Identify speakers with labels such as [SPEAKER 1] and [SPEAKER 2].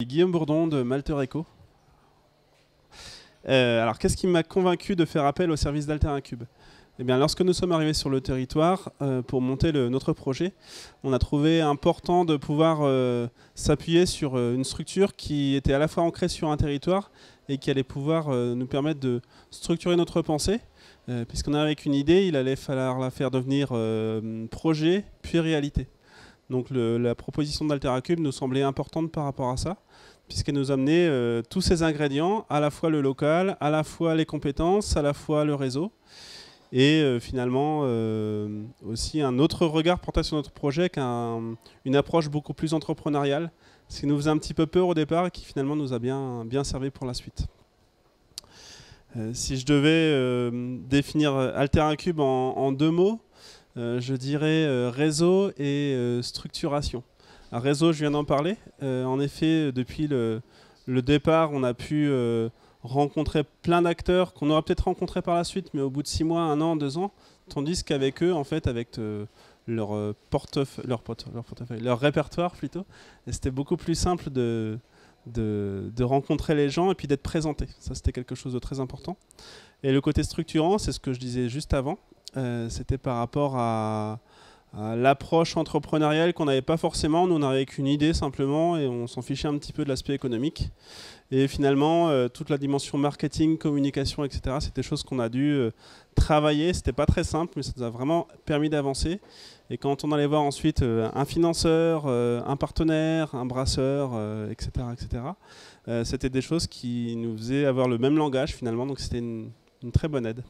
[SPEAKER 1] Guillaume Bourdon de Malter Eco. Alors, qu'est-ce qui m'a convaincu de faire appel au service d'Alteracube? Eh bien, lorsque nous sommes arrivés sur le territoire pour monter notre projet, on a trouvé important de pouvoir s'appuyer sur une structure qui était à la fois ancrée sur un territoire et qui allait pouvoir nous permettre de structurer notre pensée. Puisqu'on est avec une idée, il allait falloir la faire devenir projet, puis réalité. Donc la proposition d'Alteracube nous semblait importante par rapport à ça, puisqu'elle nous amenait tous ces ingrédients, à la fois le local, à la fois les compétences, à la fois le réseau, et finalement aussi un autre regard porté sur notre projet, avec une approche beaucoup plus entrepreneuriale, ce qui nous faisait un petit peu peur au départ et qui finalement nous a bien servi pour la suite. Si je devais définir Alteracube en deux mots, je dirais réseau et structuration. Un réseau, je viens d'en parler. En effet, depuis le départ, on a pu rencontrer plein d'acteurs qu'on aurait peut-être rencontrés par la suite, mais au bout de 6 mois, 1 an, 2 ans, tandis qu'avec eux, en fait, avec leur répertoire plutôt, c'était beaucoup plus simple de rencontrer les gens et puis d'être présenté. Ça, c'était quelque chose de très important. Et le côté structurant, c'est ce que je disais juste avant, c'était par rapport à l'approche entrepreneuriale qu'on n'avait pas forcément. Nous, on n'avait qu'une idée simplement et on s'en fichait un petit peu de l'aspect économique. Et finalement, toute la dimension marketing, communication, etc., c'est des choses qu'on a dû travailler. C'était pas très simple, mais ça nous a vraiment permis d'avancer. Et quand on allait voir ensuite un financeur, un partenaire, un brasseur, etc., c'était des choses qui nous faisaient avoir le même langage finalement. Donc c'était une très bonne aide.